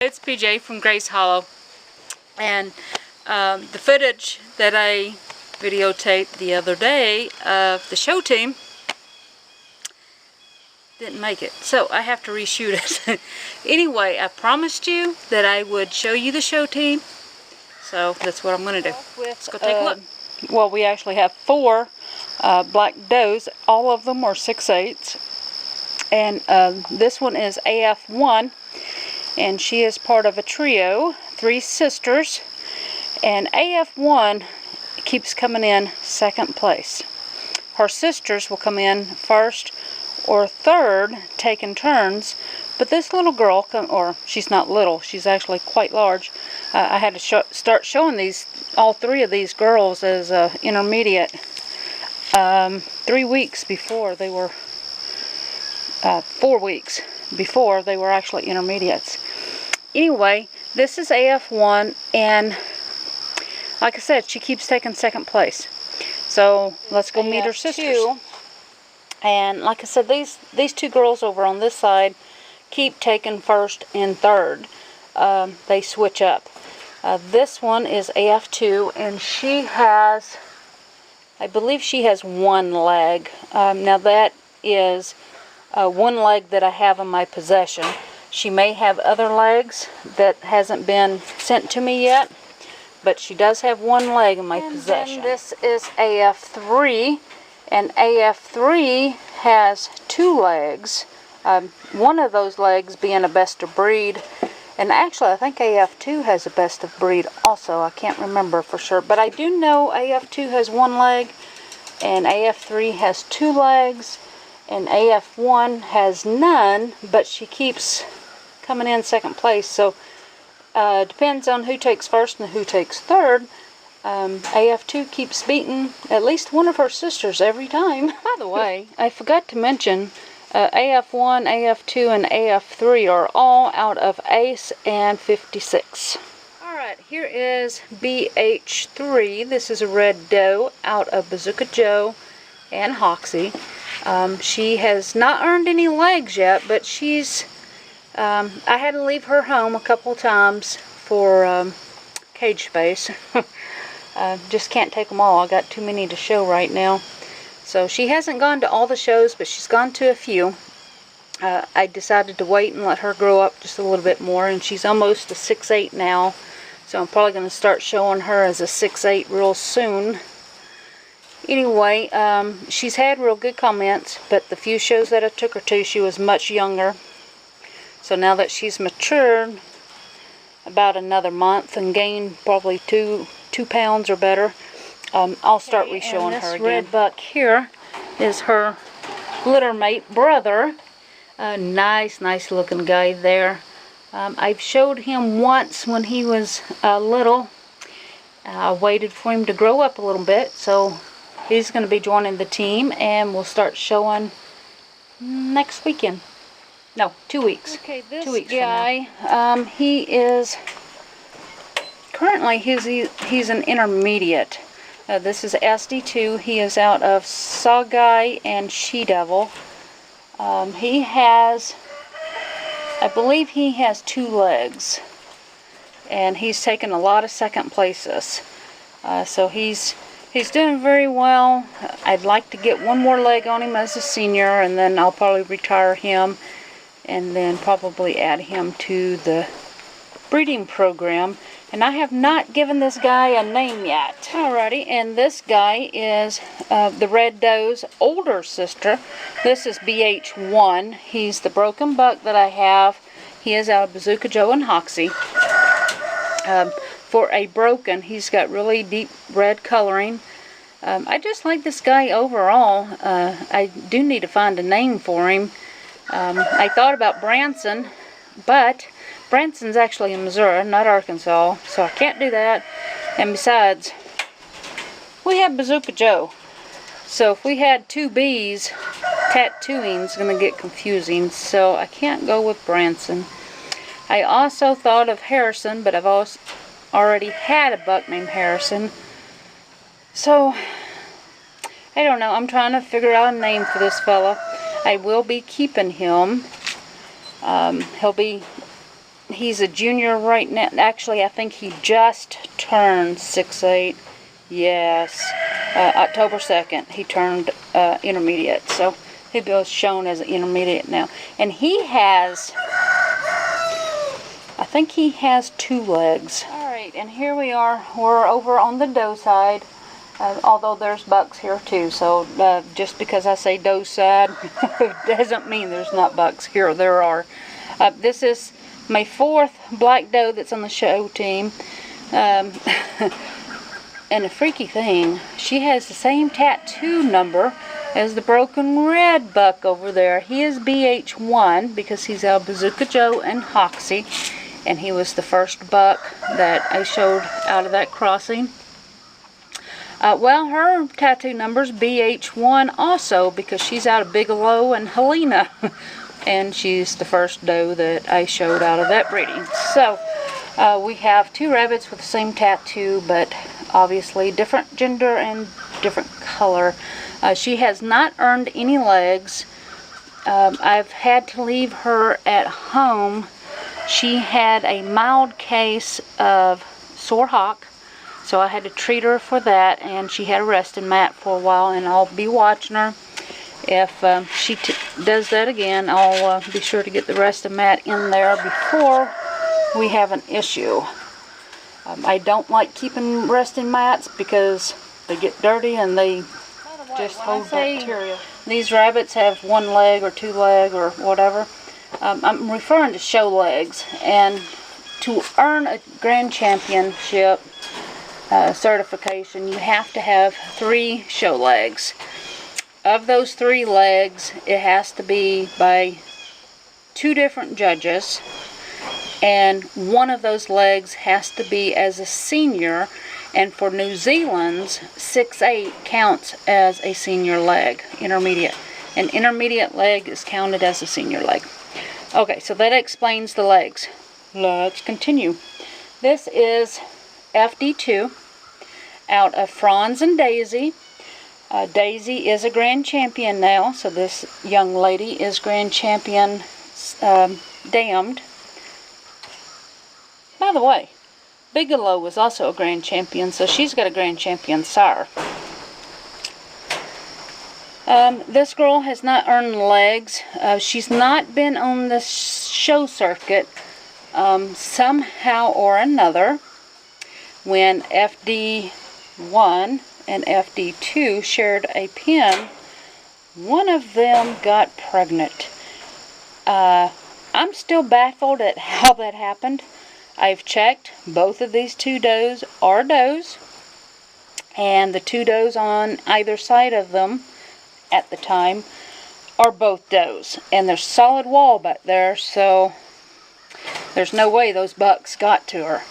It's PJ from Grace Hollow, and the footage that I videotaped the other day of the show team didn't make it, so I have to reshoot it. Anyway, I promised you that I would show you the show team, so that's what I'm going to do. Let's go take a look. Well, we actually have 4 black does. All of them are 6/8, and this one is AF1. And she is part of a trio, 3 sisters, and AF1 keeps coming in 2nd place. Her sisters will come in 1st or 3rd, taking turns, but this little girl, or she's not little, she's actually quite large. I had to start showing all 3 of these girls as intermediate 3 weeks before they were, 4 weeks before they were actually intermediates. Anyway, this is AF1, and like I said, she keeps taking 2nd place. So let's go meet her sisters. And like I said, these 2 girls over on this side keep taking 1st and 3rd. They switch up. This one is AF2, and she has, I believe she has 1 leg. Now that is 1 leg that I have in my possession. She may have other legs that hasn't been sent to me yet, but she does have 1 leg in my possession. Then this is AF3, and AF3 has 2 legs. One of those legs being a best of breed, and actually I think AF2 has a best of breed also. I can't remember for sure, but I do know AF2 has 1 leg, and AF3 has 2 legs. And AF1 has none, but she keeps coming in 2nd place. So depends on who takes 1st and who takes 3rd. AF2 keeps beating at least one of her sisters every time. By the way, I forgot to mention AF1, AF2, and AF3 are all out of Ace and 56. Alright, here is BH3. This is a red doe out of Bazooka Joe and Hoxie. She has not earned any legs yet, but she's, I had to leave her home a couple times for cage space. Just can't take them all. I got too many to show right now. So she hasn't gone to all the shows, but she's gone to a few. I decided to wait and let her grow up just a little bit more, and she's almost a 6/8 now. So I'm probably going to start showing her as a 6/8 real soon. Anyway, she's had real good comments, but the few shows that I took her to, she was much younger. So now that she's matured about another month and gained probably 2 pounds or better, I'll start re-showing her again. This red buck here is her litter mate brother. Nice looking guy there. I've showed him once when he was little. I waited for him to grow up a little bit, so he's going to be joining the team, and we'll start showing next weekend. No, 2 weeks. Okay, this 2 weeks guy, he is currently he's an intermediate. This is SD2. He is out of Sawguy and She Devil. He has, I believe he has 2 legs, and he's taken a lot of 2nd places. So he's doing very well. I'd like to get 1 more leg on him as a senior, and then I'll probably retire him and then probably add him to the breeding program. And I have not given this guy a name yet. Alrighty, and this guy is the red doe's older sister. This is BH1. He's the broken buck that I have. He is out of Bazooka Joe and Hoxie. For a broken, he's got really deep red coloring. I just like this guy overall. I do need to find a name for him. I thought about Branson, but Branson's actually in Missouri, not Arkansas, so I can't do that. And besides, we have Bazooka Joe. So if we had 2 B's, tattooing's going to get confusing, so I can't go with Branson. I also thought of Harrison, but I've also already had a buck named Harrison. So, I don't know. I'm trying to figure out a name for this fella. I will be keeping him. He'll be he's a junior right now. Actually, I think he just turned 6'8". Yes, October 2nd, he turned intermediate. So he'll be shown as an intermediate now. And he has, I think he has 2 legs. Alright, and here we are. We're over on the doe side. Although there's bucks here too, so just because I say doe side doesn't mean there's not bucks here. There are. This is my 4th black doe that's on the show team. And the freaky thing, she has the same tattoo number as the broken red buck over there. He is BH1 because he's out of Bazooka Joe and Hoxie, and he was the first buck that I showed out of that crossing. Well, her tattoo number's BH1 also because she's out of Bigelow and Helena. And she's the first doe that I showed out of that breeding. So, we have 2 rabbits with the same tattoo, but obviously different gender and different color. She has not earned any legs. I've had to leave her at home. She had a mild case of sore hock. So I had to treat her for that, and she had a resting mat for a while, and I'll be watching her. If she does that again, I'll be sure to get the resting mat in there before we have an issue. I don't like keeping resting mats because they get dirty and they just hold bacteria. These rabbits have 1 leg or 2 leg or whatever. I'm referring to show legs, and to earn a grand championship certification, you have to have 3 show legs. Of those 3 legs, it has to be by 2 different judges, and one of those legs has to be as a senior, and for New Zealand's, 6'8" counts as a senior leg, intermediate. An intermediate leg is counted as a senior leg. Okay, so that explains the legs. Let's continue. This is FD2 out of Franz and Daisy. Daisy is a grand champion now, so this young lady is grand champion damned. By the way, Bigelow was also a grand champion, so she's got a grand champion sire. This girl has not earned legs. She's not been on the show circuit somehow or another. When FD1 and FD2 shared a pen, one of them got pregnant. I'm still baffled at how that happened. I've checked. Both of these 2 does are does, and the 2 does on either side of them at the time are both does, and there's solid wall back there, so there's no way those bucks got to her.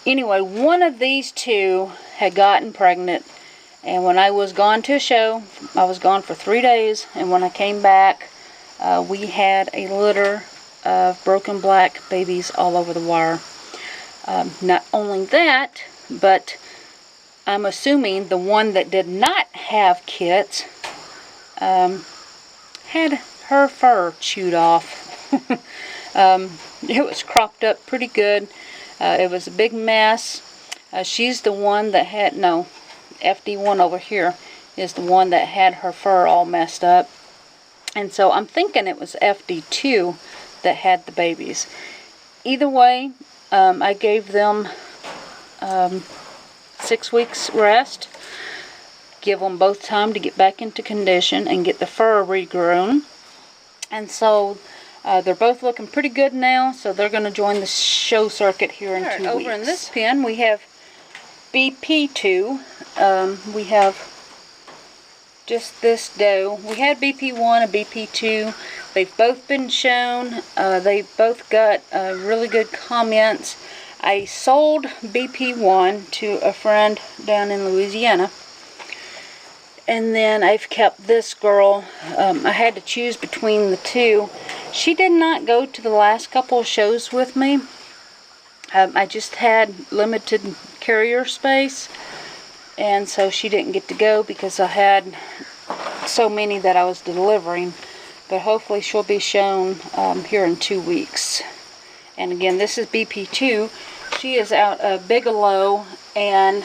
Anyway, one of these 2 had gotten pregnant, and when I was gone to a show, I was gone for 3 days, and when I came back, we had a litter of broken black babies all over the wire. Not only that, but I'm assuming the one that did not have kits had her fur chewed off. It was cropped up pretty good. It was a big mess. She's the one that had, no, FD1 over here is the one that had her fur all messed up. And so I'm thinking it was FD2 that had the babies. Either way, I gave them 6 weeks rest. Give them both time to get back into condition and get the fur regrown. And so they're both looking pretty good now, so they're going to join the show circuit here in 2 weeks. Over in this pen, we have BP2. We have just this doe. We had BP1 and BP2. They've both been shown. They've both got really good comments. I sold BP1 to a friend down in Louisiana. And then I've kept this girl. I had to choose between the 2. She did not go to the last couple of shows with me. I just had limited carrier space, and so she didn't get to go because I had so many that I was delivering. But hopefully she'll be shown here in 2 weeks. And again, this is BP2. She is out of Bigelow and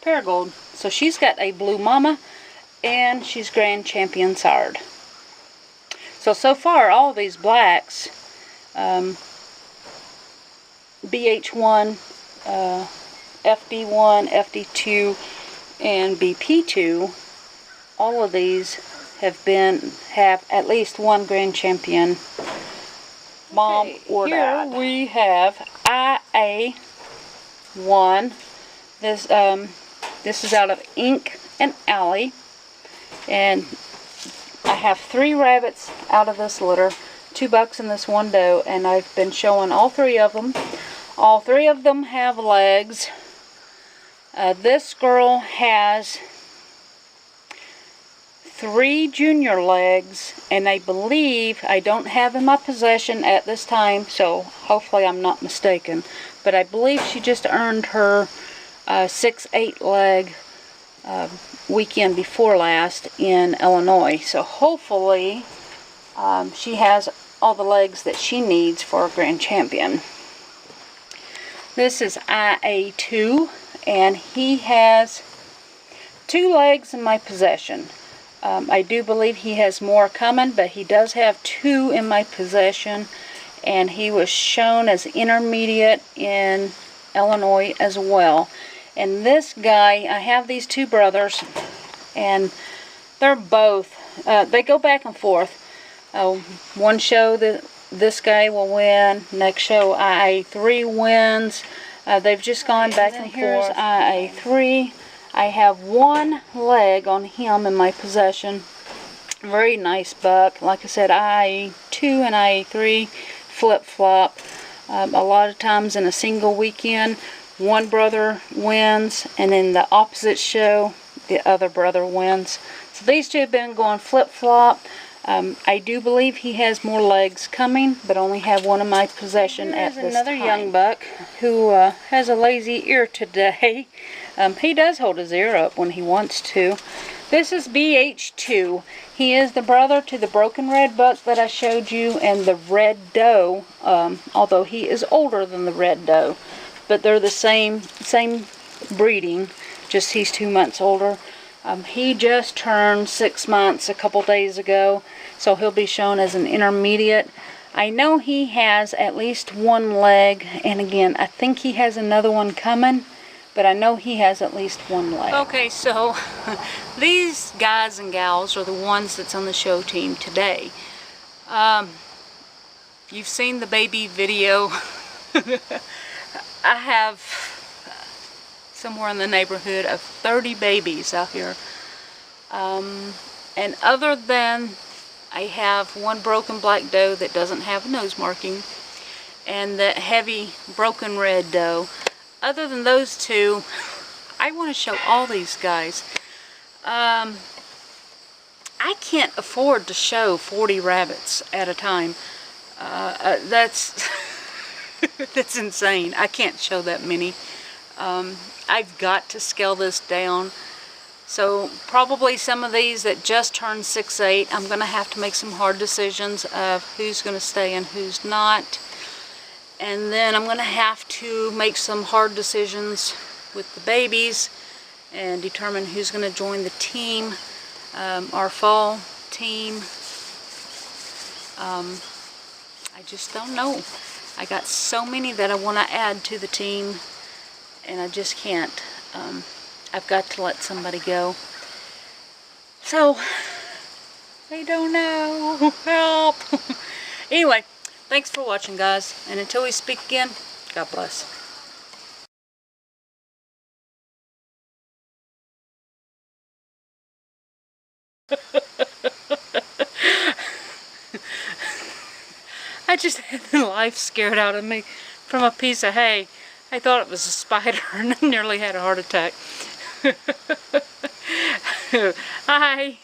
Paragold. So she's got a blue mama, and she's Grand Champion sired. So far, all of these blacks, BH1, FD1, FD2, and BP2, all of these have at least one Grand Champion mom or dad. Here we have IA1. This is out of Ink and Alley, and I have 3 rabbits out of this litter, 2 bucks and this 1 doe, and I've been showing all 3 of them. All 3 of them have legs. This girl has 3 junior legs, and I believe, I don't have in my possession at this time, so hopefully I'm not mistaken, but I believe she just earned her 6-8 leg weekend before last in Illinois. So hopefully she has all the legs that she needs for a Grand Champion. This is IA2, and he has 2 legs in my possession. I do believe he has more coming, but he does have 2 in my possession, and he was shown as intermediate in Illinois as well. And this guy, I have these 2 brothers, and they're both, they go back and forth. One show that this guy will win, next show IA3 wins. They've just gone back and forth. Here's IA3. I have 1 leg on him in my possession. Very nice buck. Like I said, IA2 and IA3 flip-flop. A lot of times in a single weekend, one brother wins, and in the opposite show, the other brother wins. So these 2 have been going flip-flop. I do believe he has more legs coming, but only have 1 in my possession at this time. Another young buck who has a lazy ear today. He does hold his ear up when he wants to. This is BH2. He is the brother to the broken red buck that I showed you and the red doe, although he is older than the red doe. But they're the same breeding, just he's 2 months older. He just turned 6 months a couple days ago, so he'll be shown as an intermediate. I know he has at least 1 leg, and again, I think he has another one coming, but I know he has at least 1 leg. Okay, so these guys and gals are the ones that's on the show team today. You've seen the baby video. I have somewhere in the neighborhood of 30 babies out here. And other than I have 1 broken black doe that doesn't have a nose marking, and that heavy broken red doe, other than those 2, I want to show all these guys. I can't afford to show 40 rabbits at a time. That's that's insane. I can't show that many. I've got to scale this down. So probably some of these that just turned 6-8, I'm going to have to make some hard decisions of who's going to stay and who's not. And then I'm going to have to make some hard decisions with the babies and determine who's going to join the team, our fall team. I just don't know. I got so many that I want to add to the team, and I just can't. I've got to let somebody go. So, I don't know. Help! Anyway, thanks for watching, guys. And until we speak again, God bless. I just had the life scared out of me from a piece of hay. I thought it was a spider and I nearly had a heart attack. Hi.